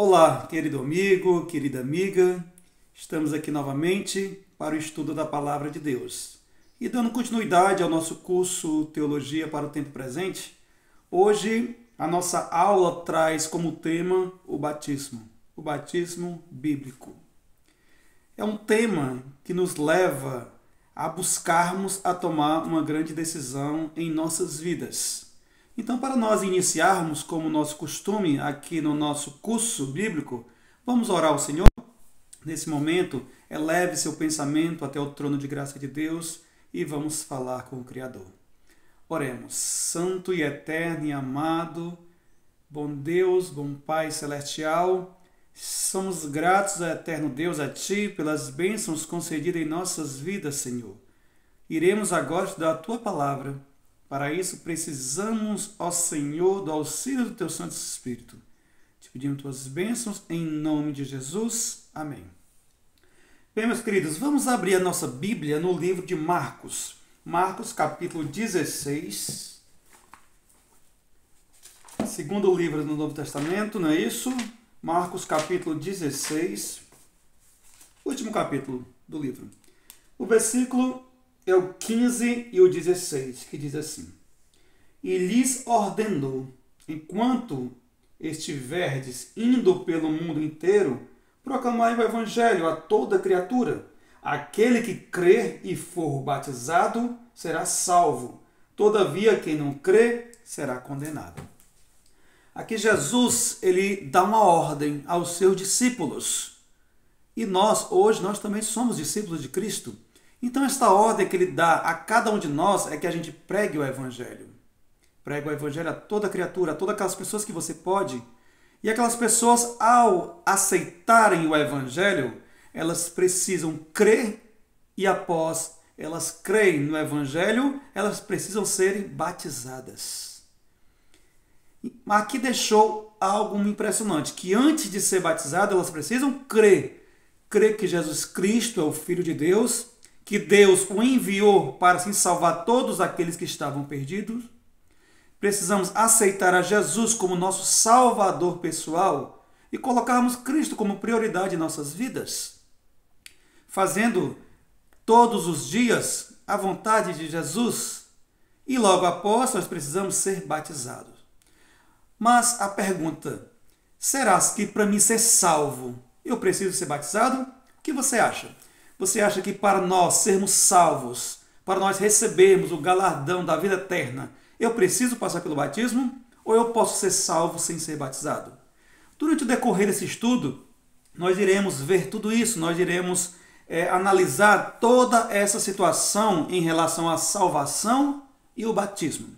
Olá, querido amigo, querida amiga. Estamos aqui novamente para o estudo da Palavra de Deus. E dando continuidade ao nosso curso Teologia para o Tempo Presente, hoje a nossa aula traz como tema o batismo bíblico. É um tema que nos leva a buscarmos a tomar uma grande decisão em nossas vidas. Então, para nós iniciarmos, como nosso costume aqui no nosso curso bíblico, vamos orar ao Senhor. Nesse momento, eleve seu pensamento até o trono de graça de Deus e vamos falar com o Criador. Oremos. Santo e eterno e amado, bom Deus, bom Pai celestial, somos gratos, eterno Deus, a Ti pelas bênçãos concedidas em nossas vidas, Senhor. Iremos agora estudar a Tua palavra. Para isso, precisamos, ó Senhor, do auxílio do Teu Santo Espírito. Te pedimos Tuas bênçãos em nome de Jesus. Amém. Bem, meus queridos, vamos abrir a nossa Bíblia no livro de Marcos. Marcos, capítulo 16. Segundo livro do Novo Testamento, não é isso? Marcos, capítulo 16. Último capítulo do livro. O versículo é o 15 e o 16, que diz assim: E lhes ordenou, enquanto estiverdes indo pelo mundo inteiro, proclamai o evangelho a toda criatura. Aquele que crer e for batizado será salvo. Todavia, quem não crer será condenado. Aqui Jesus, ele dá uma ordem aos seus discípulos. E hoje, nós também somos discípulos de Cristo. Então, esta ordem que ele dá a cada um de nós é que a gente pregue o Evangelho. Pregue o Evangelho a toda criatura, a todas aquelas pessoas que você pode. E aquelas pessoas, ao aceitarem o Evangelho, elas precisam crer e após elas creem no Evangelho, elas precisam serem batizadas. Aqui deixou algo impressionante, que antes de ser batizado, elas precisam crer. Crer que Jesus Cristo é o Filho de Deus, que Deus o enviou para assim salvar todos aqueles que estavam perdidos. Precisamos aceitar a Jesus como nosso Salvador pessoal e colocarmos Cristo como prioridade em nossas vidas, fazendo todos os dias a vontade de Jesus. E logo após nós precisamos ser batizados. Mas a pergunta, será que para mim ser salvo eu preciso ser batizado? O que você acha? Você acha que para nós sermos salvos, para nós recebermos o galardão da vida eterna, eu preciso passar pelo batismo? Ou eu posso ser salvo sem ser batizado? Durante o decorrer desse estudo, nós iremos ver tudo isso, nós iremos analisar toda essa situação em relação à salvação e o batismo.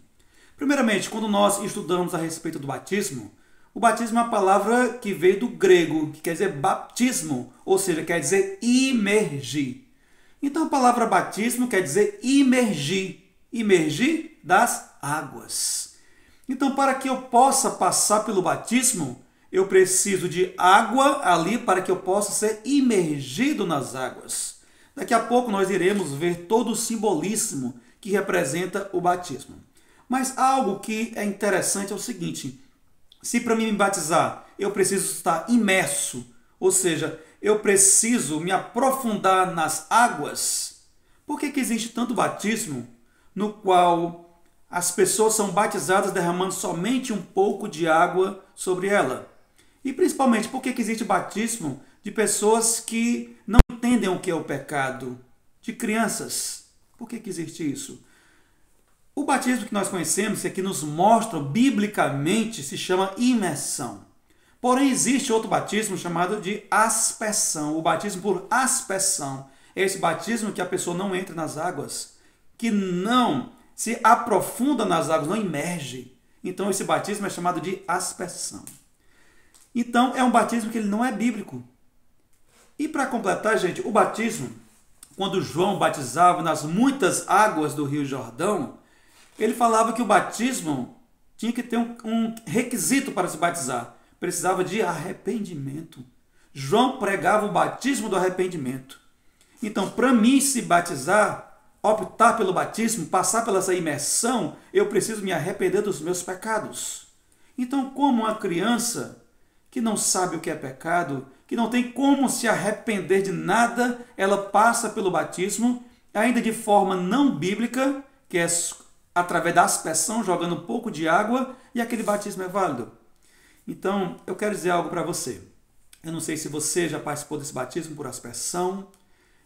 Primeiramente, quando nós estudamos a respeito do batismo, o batismo é uma palavra que veio do grego, que quer dizer baptismo, ou seja, quer dizer imergir. Então a palavra batismo quer dizer imergir das águas. Então, para que eu possa passar pelo batismo, eu preciso de água ali para que eu possa ser imergido nas águas. Daqui a pouco nós iremos ver todo o simbolismo que representa o batismo. Mas algo que é interessante é o seguinte: se para mim me batizar eu preciso estar imerso, ou seja, eu preciso me aprofundar nas águas, por que existe tanto batismo no qual as pessoas são batizadas derramando somente um pouco de água sobre ela? E principalmente, por que existe batismo de pessoas que não entendem o que é o pecado? De crianças. Por que existe isso? O batismo que nós conhecemos, que nos mostra biblicamente, se chama imersão. Porém, existe outro batismo chamado de aspersão. O batismo por aspersão é esse batismo que a pessoa não entra nas águas, que não se aprofunda nas águas, não imerge. Então, esse batismo é chamado de aspersão. Então, é um batismo que ele não é bíblico. E para completar, gente, o batismo, quando João batizava nas muitas águas do Rio Jordão, ele falava que o batismo tinha que ter um requisito para se batizar. Precisava de arrependimento. João pregava o batismo do arrependimento. Então, para mim se batizar, optar pelo batismo, passar pela essa imersão, eu preciso me arrepender dos meus pecados. Então, como uma criança que não sabe o que é pecado, que não tem como se arrepender de nada, ela passa pelo batismo, ainda de forma não bíblica, que é através da aspersão, jogando um pouco de água, e aquele batismo é válido. Então, eu quero dizer algo para você. Eu não sei se você já participou desse batismo por aspersão.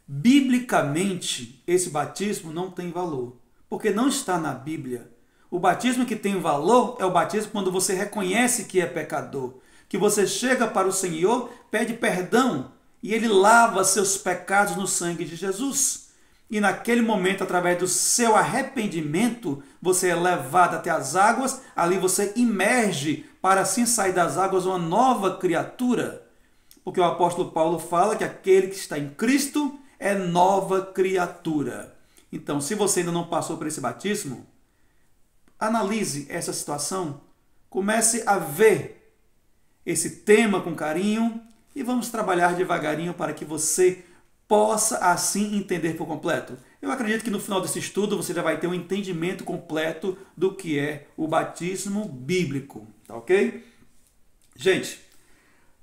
Biblicamente, esse batismo não tem valor, porque não está na Bíblia. O batismo que tem valor é o batismo quando você reconhece que é pecador, que você chega para o Senhor, pede perdão e Ele lava seus pecados no sangue de Jesus. E naquele momento, através do seu arrependimento, você é levado até as águas, ali você imerge para assim sair das águas uma nova criatura. Porque o apóstolo Paulo fala que aquele que está em Cristo é nova criatura. Então, se você ainda não passou por esse batismo, analise essa situação, comece a ver esse tema com carinho e vamos trabalhar devagarinho para que você possa assim entender por completo. Eu acredito que no final desse estudo você já vai ter um entendimento completo do que é o batismo bíblico, tá ok? Gente,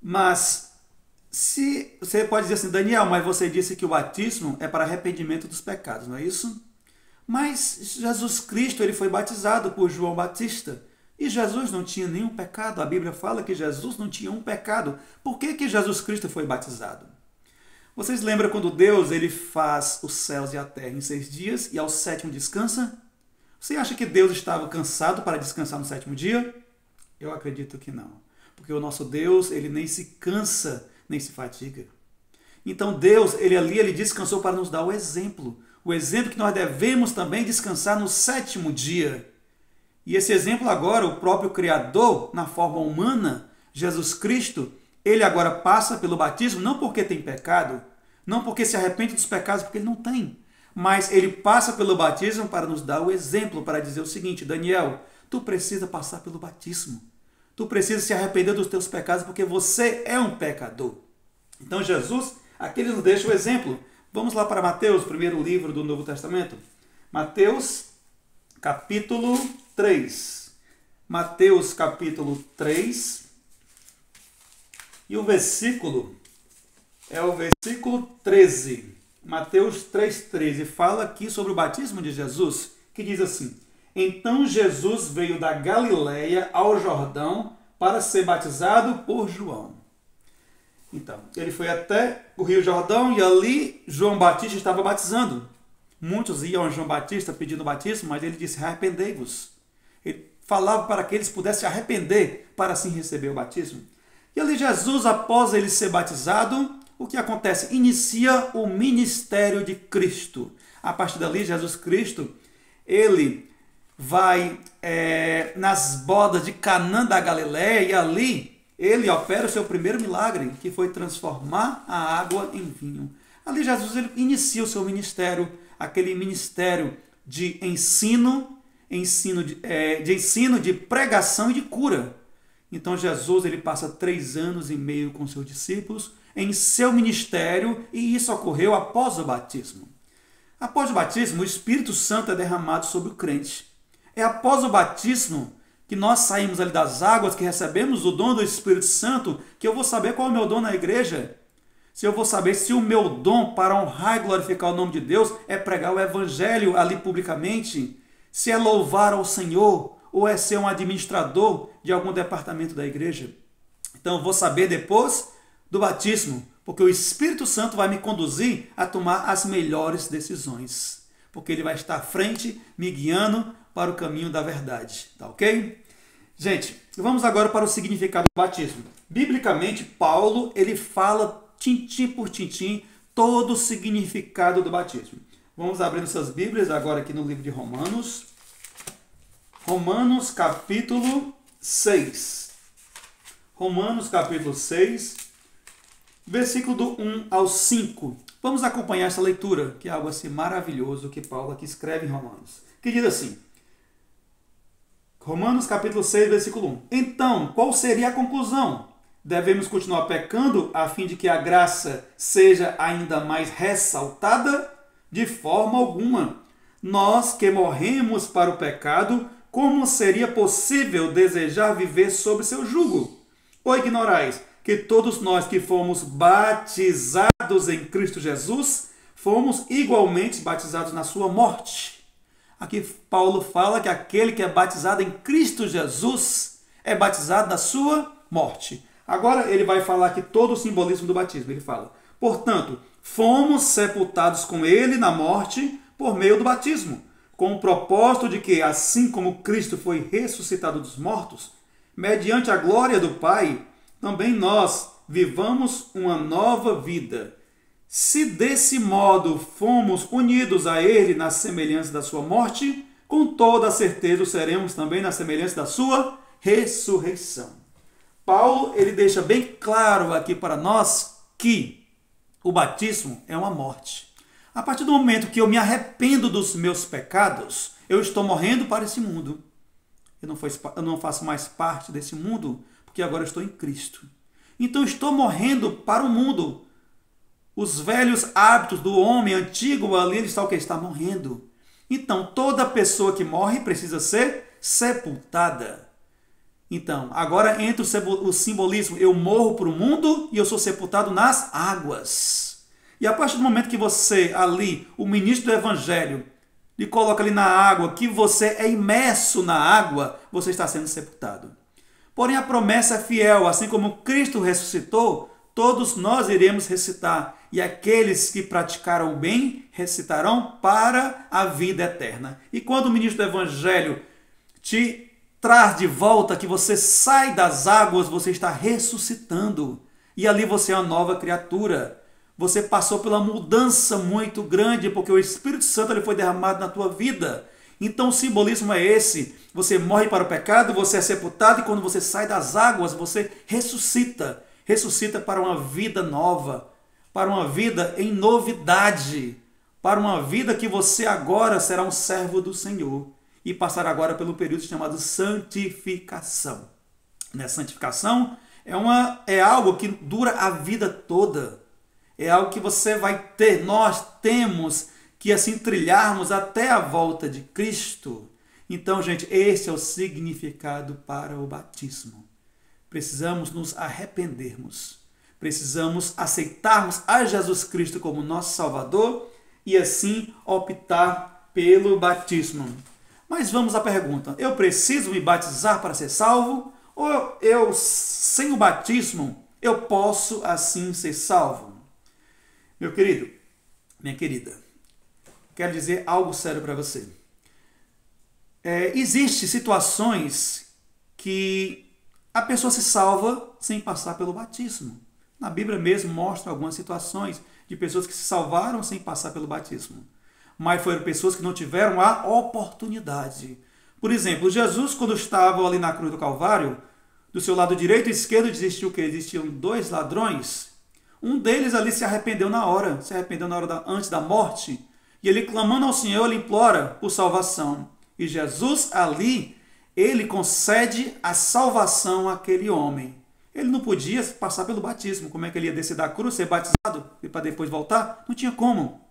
mas se você pode dizer assim, Daniel, mas você disse que o batismo é para arrependimento dos pecados, não é isso? Mas Jesus Cristo ele foi batizado por João Batista e Jesus não tinha nenhum pecado. A Bíblia fala que Jesus não tinha um pecado. Por que Jesus Cristo foi batizado? Vocês lembram quando Deus ele faz os céus e a terra em 6 dias e ao 7º descansa? Você acha que Deus estava cansado para descansar no 7º dia? Eu acredito que não. Porque o nosso Deus ele nem se cansa, nem se fatiga. Então Deus, ele descansou para nos dar o exemplo que nós devemos também descansar no 7º dia. E esse exemplo agora, o próprio Criador, na forma humana, Jesus Cristo, ele agora passa pelo batismo, não porque tem pecado, não porque se arrepende dos pecados, porque ele não tem, mas ele passa pelo batismo para nos dar o exemplo, para dizer o seguinte, Daniel, tu precisa passar pelo batismo. Tu precisa se arrepender dos teus pecados, porque você é um pecador. Então Jesus, aqui ele nos deixa o exemplo. Vamos lá para Mateus, primeiro livro do Novo Testamento. Mateus, capítulo 3. Mateus, capítulo 3. E o versículo é o versículo 13. Mateus 3,13 fala aqui sobre o batismo de Jesus, que diz assim, então Jesus veio da Galileia ao Jordão para ser batizado por João. Então, ele foi até o Rio Jordão e ali João Batista estava batizando. Muitos iam a João Batista pedindo batismo, mas ele disse, arrependei-vos. Ele falava para que eles pudessem arrepender para assim receber o batismo. E ali Jesus, após ele ser batizado, o que acontece? Inicia o ministério de Cristo. A partir dali, Jesus Cristo, ele vai nas bodas de Canaã da Galileia e ali ele opera o seu primeiro milagre, que foi transformar a água em vinho. Ali Jesus ele inicia o seu ministério, aquele ministério de ensino, de pregação e de cura. Então Jesus ele passa 3 anos e meio com seus discípulos em seu ministério e isso ocorreu após o batismo. Após o batismo, o Espírito Santo é derramado sobre o crente. É após o batismo que nós saímos ali das águas, que recebemos o dom do Espírito Santo, que eu vou saber qual é o meu dom na igreja. Se eu vou saber se o meu dom para honrar e glorificar o nome de Deus é pregar o Evangelho ali publicamente, se é louvar ao Senhor ou é ser um administrador de algum departamento da igreja. Então eu vou saber depois do batismo, porque o Espírito Santo vai me conduzir a tomar as melhores decisões, porque ele vai estar à frente, me guiando para o caminho da verdade, tá ok? Gente, vamos agora para o significado do batismo. Biblicamente, Paulo, ele fala tintim por tintim todo o significado do batismo. Vamos abrir nossas Bíblias agora aqui no livro de Romanos. Romanos capítulo 6. Romanos capítulo 6, versículo do 1 ao 5. Vamos acompanhar essa leitura, que é algo assim maravilhoso que Paulo aqui escreve em Romanos. Que diz assim, Romanos capítulo 6, versículo 1. Então, qual seria a conclusão? Devemos continuar pecando a fim de que a graça seja ainda mais ressaltada? De forma alguma. Nós que morremos para o pecado, como seria possível desejar viver sob seu jugo? Ou ignorais que todos nós que fomos batizados em Cristo Jesus, fomos igualmente batizados na sua morte? Aqui Paulo fala que aquele que é batizado em Cristo Jesus é batizado na sua morte. Agora ele vai falar aqui todo o simbolismo do batismo. Ele fala, portanto, fomos sepultados com ele na morte por meio do batismo, com o propósito de que, assim como Cristo foi ressuscitado dos mortos, mediante a glória do Pai, também nós vivamos uma nova vida. Se desse modo fomos unidos a ele na semelhança da sua morte, com toda certeza seremos também na semelhança da sua ressurreição. Paulo ele deixa bem claro aqui para nós que o batismo é uma morte. A partir do momento que eu me arrependo dos meus pecados, eu estou morrendo para esse mundo. Eu não faço mais parte desse mundo, porque agora eu estou em Cristo. Então eu estou morrendo para o mundo. Os velhos hábitos do homem antigo ali, ele está o que? Está morrendo. Então toda pessoa que morre precisa ser sepultada. Então, agora entra o simbolismo, eu morro para o mundo e eu sou sepultado nas águas. E a partir do momento que você ali, o ministro do evangelho, lhe coloca ali na água, que você é imerso na água, você está sendo sepultado. Porém, a promessa é fiel, assim como Cristo ressuscitou, todos nós iremos ressuscitar, e aqueles que praticaram o bem ressuscitarão para a vida eterna. E quando o ministro do evangelho te traz de volta, que você sai das águas, você está ressuscitando. E ali você é uma nova criatura. Você passou pela mudança muito grande, porque o Espírito Santo ele foi derramado na tua vida. Então o simbolismo é esse. Você morre para o pecado, você é sepultado, e quando você sai das águas, você ressuscita. Ressuscita para uma vida nova, para uma vida em novidade, para uma vida que você agora será um servo do Senhor. E passar agora pelo período chamado santificação. Santificação é algo que dura a vida toda. É algo que você vai ter, nós temos que assim trilharmos até a volta de Cristo. Então, gente, esse é o significado para o batismo. Precisamos nos arrependermos. Precisamos aceitarmos a Jesus Cristo como nosso Salvador e assim optar pelo batismo. Mas vamos à pergunta, eu preciso me batizar para ser salvo? Ou eu, sem o batismo, eu posso assim ser salvo? Meu querido, minha querida, quero dizer algo sério para você. Existem situações que a pessoa se salva sem passar pelo batismo. Na Bíblia mesmo mostra algumas situações de pessoas que se salvaram sem passar pelo batismo. Mas foram pessoas que não tiveram a oportunidade. Por exemplo, Jesus, quando estava ali na cruz do Calvário, do seu lado direito e esquerdo existiam 2 ladrões. Um deles ali se arrependeu na hora antes da morte, e ele clamando ao Senhor, ele implora por salvação. E Jesus ali, ele concede a salvação àquele homem. Ele não podia passar pelo batismo. Como é que ele ia descer da cruz, ser batizado e para depois voltar? Não tinha como.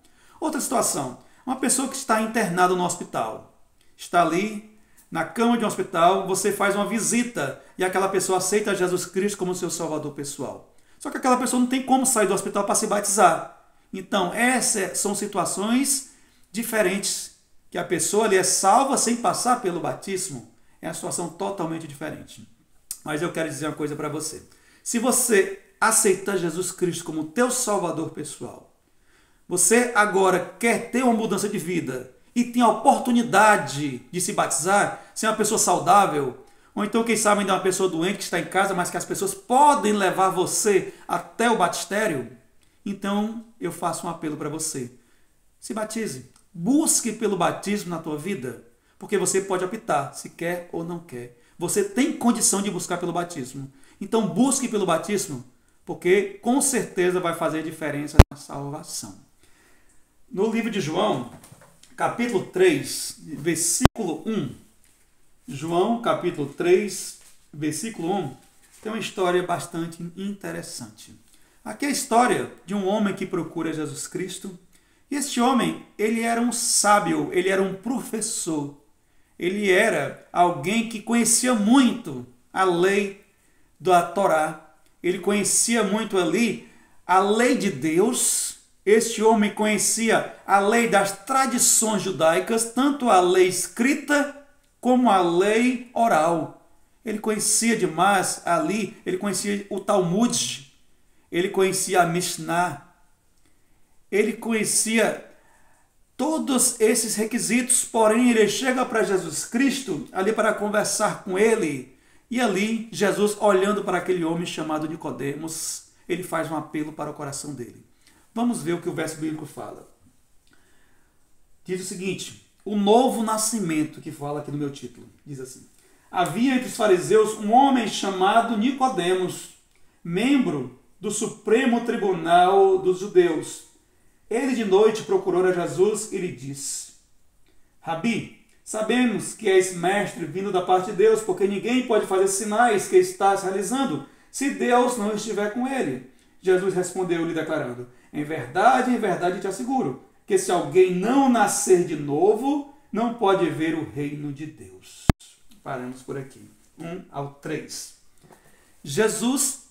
Outra situação. Uma pessoa que está internada no hospital, está ali na cama de um hospital, você faz uma visita e aquela pessoa aceita Jesus Cristo como seu salvador pessoal. Só que aquela pessoa não tem como sair do hospital para se batizar. Então, essas são situações diferentes, que a pessoa ali é salva sem passar pelo batismo. É uma situação totalmente diferente. Mas eu quero dizer uma coisa para você. Se você aceitar Jesus Cristo como teu salvador pessoal, você agora quer ter uma mudança de vida e tem a oportunidade de se batizar, ser uma pessoa saudável, ou então, quem sabe, ainda uma pessoa doente que está em casa, mas que as pessoas podem levar você até o batistério, então eu faço um apelo para você. Se batize. Busque pelo batismo na tua vida, porque você pode optar se quer ou não quer. Você tem condição de buscar pelo batismo. Então busque pelo batismo, porque com certeza vai fazer diferença na salvação. No livro de João, capítulo 3, versículo 1. João, capítulo 3, versículo 1, tem uma história bastante interessante. Aqui é a história de um homem que procura Jesus Cristo. E este homem, ele era um sábio, ele era um professor. Ele era alguém que conhecia muito a lei da Torá. Ele conhecia muito ali a lei de Deus. Este homem conhecia a lei das tradições judaicas, tanto a lei escrita como a lei oral. Ele conhecia demais ali, ele conhecia o Talmud, ele conhecia a Mishnah, ele conhecia todos esses requisitos, porém ele chega para Jesus Cristo ali para conversar com ele. E ali, Jesus, olhando para aquele homem chamado Nicodemos, ele faz um apelo para o coração dele. Vamos ver o que o verso bíblico fala. Diz o seguinte: o novo nascimento, que fala aqui no meu título, diz assim: havia entre os fariseus um homem chamado Nicodemos, membro do Supremo Tribunal dos Judeus. Ele de noite procurou a Jesus e lhe disse: Rabi, sabemos que és mestre vindo da parte de Deus, porque ninguém pode fazer sinais que estás realizando se Deus não estiver com ele. Jesus respondeu-lhe declarando: em verdade te asseguro, que se alguém não nascer de novo, não pode ver o reino de Deus. Paramos por aqui. 1 ao 3. Jesus,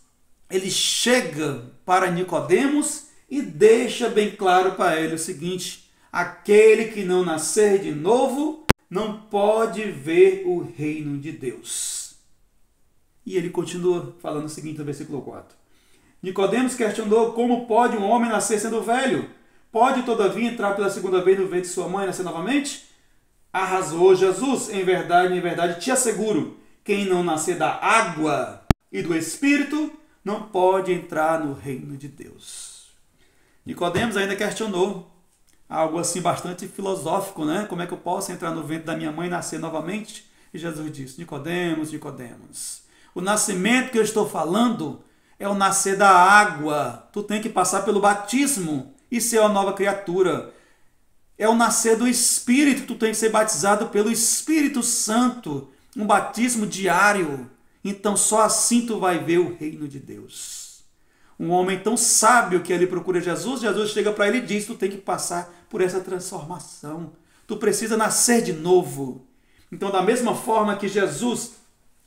ele chega para Nicodemos e deixa bem claro para ele o seguinte: aquele que não nascer de novo não pode ver o reino de Deus. E ele continua falando o seguinte no versículo 4. Nicodemos questionou: como pode um homem nascer sendo velho? Pode, todavia, entrar pela segunda vez no ventre de sua mãe e nascer novamente? Arrasou Jesus: em verdade, te asseguro, quem não nascer da água e do Espírito não pode entrar no reino de Deus. Nicodemos ainda questionou, algo assim bastante filosófico, né? Como é que eu posso entrar no ventre da minha mãe e nascer novamente? E Jesus disse: Nicodemos, o nascimento que eu estou falando é o nascer da água. Tu tem que passar pelo batismo e ser uma nova criatura. É o nascer do Espírito. Tu tem que ser batizado pelo Espírito Santo. Um batismo diário. Então só assim tu vai ver o reino de Deus. Um homem tão sábio que ele procura Jesus. Jesus chega para ele e diz: tu tem que passar por essa transformação. Tu precisa nascer de novo. Então, da mesma forma que Jesus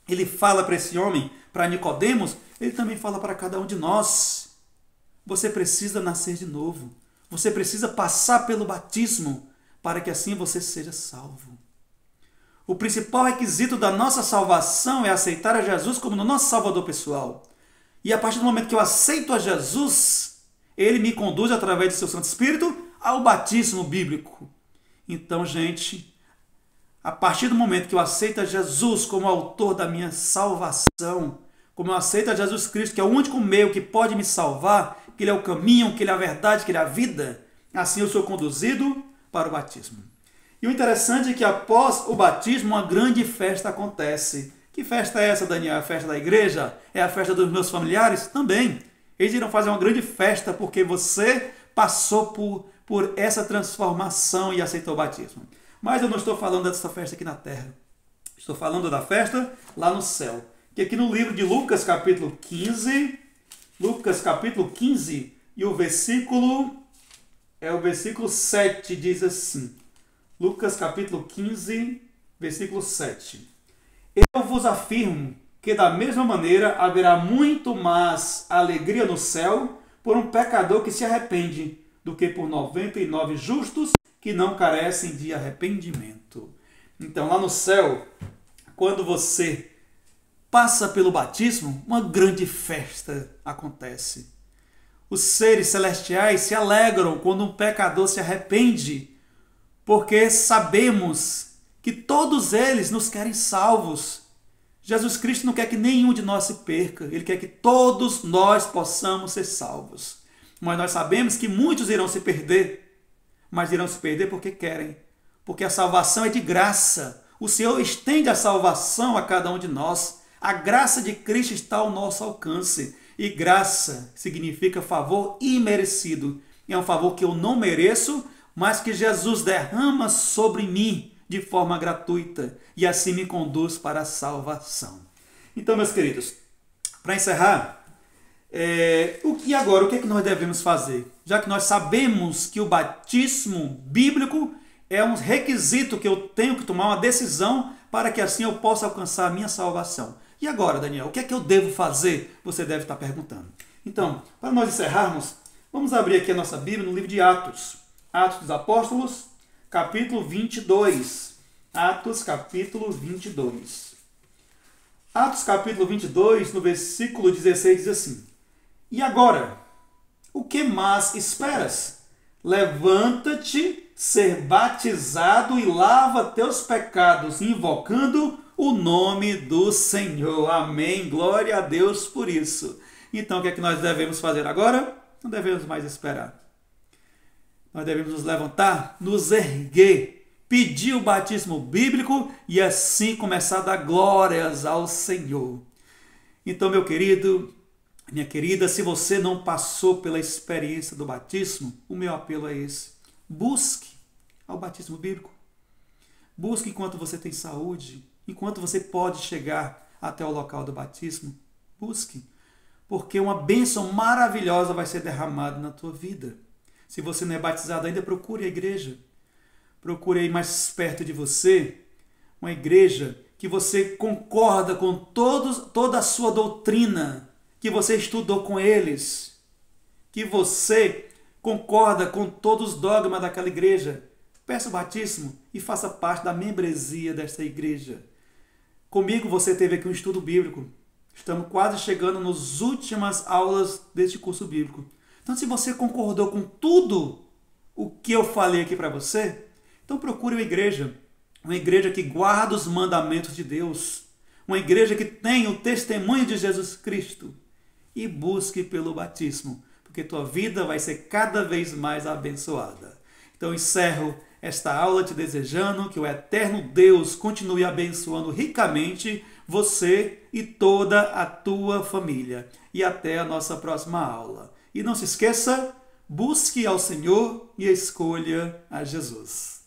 ele fala para esse homem, para Nicodemos, ele também fala para cada um de nós. Você precisa nascer de novo. Você precisa passar pelo batismo para que assim você seja salvo. O principal requisito da nossa salvação é aceitar a Jesus como nosso Salvador pessoal. E a partir do momento que eu aceito a Jesus, ele me conduz através do seu Santo Espírito ao batismo bíblico. Então, gente, a partir do momento que eu aceito a Jesus como autor da minha salvação, como eu aceito a Jesus Cristo, que é o único meio que pode me salvar, que Ele é o caminho, que Ele é a verdade, que Ele é a vida, assim eu sou conduzido para o batismo. E o interessante é que após o batismo, uma grande festa acontece. Que festa é essa, Daniel? É a festa da igreja? É a festa dos meus familiares? Também. Eles irão fazer uma grande festa porque você passou por essa transformação e aceitou o batismo. Mas eu não estou falando dessa festa aqui na terra. Estou falando da festa lá no céu. Que aqui no livro de Lucas, capítulo 15, e o versículo 7 diz assim. Lucas, capítulo 15, versículo 7. Eu vos afirmo que da mesma maneira haverá muito mais alegria no céu por um pecador que se arrepende do que por 99 justos que não carecem de arrependimento. Então, lá no céu, quando você passa pelo batismo, uma grande festa acontece. Os seres celestiais se alegram quando um pecador se arrepende, porque sabemos que todos eles nos querem salvos. Jesus Cristo não quer que nenhum de nós se perca, Ele quer que todos nós possamos ser salvos. Mas nós sabemos que muitos irão se perder, mas irão se perder porque querem, porque a salvação é de graça. O Senhor estende a salvação a cada um de nós. A graça de Cristo está ao nosso alcance. E graça significa favor imerecido. É um favor que eu não mereço, mas que Jesus derrama sobre mim de forma gratuita. E assim me conduz para a salvação. Então, meus queridos, para encerrar, e agora o que é que nós devemos fazer? Já que nós sabemos que o batismo bíblico é um requisito que eu tenho que tomar uma decisão para que assim eu possa alcançar a minha salvação. E agora, Daniel, o que é que eu devo fazer? Você deve estar perguntando. Então, para nós encerrarmos, vamos abrir aqui a nossa Bíblia no livro de Atos. Atos dos Apóstolos, capítulo 22. Atos, capítulo 22. Atos, capítulo 22, no versículo 16, diz assim: E agora, o que mais esperas? Levanta-te, ser batizado e lava teus pecados, invocando o nome do Senhor. Amém. Glória a Deus por isso. Então, o que é que nós devemos fazer agora? Não devemos mais esperar. Nós devemos nos levantar, nos erguer, pedir o batismo bíblico e assim começar a dar glórias ao Senhor. Então, meu querido, minha querida, se você não passou pela experiência do batismo, o meu apelo é esse. Busque ao batismo bíblico. Busque enquanto você tem saúde, enquanto você pode chegar até o local do batismo. Busque, porque uma bênção maravilhosa vai ser derramada na tua vida. Se você não é batizado ainda, procure a igreja. Procure aí mais perto de você uma igreja que você concorda com toda a sua doutrina, que você estudou com eles, que você concorda com todos os dogmas daquela igreja. Peça o batismo e faça parte da membresia desta igreja. Comigo você teve aqui um estudo bíblico. Estamos quase chegando nas últimas aulas deste curso bíblico. Então, se você concordou com tudo o que eu falei aqui para você, então procure uma igreja que guarda os mandamentos de Deus, uma igreja que tem o testemunho de Jesus Cristo, e busque pelo batismo, porque tua vida vai ser cada vez mais abençoada. Então, encerro esta aula te desejando que o eterno Deus continue abençoando ricamente você e toda a tua família. E até a nossa próxima aula. E não se esqueça, busque ao Senhor e escolha a Jesus.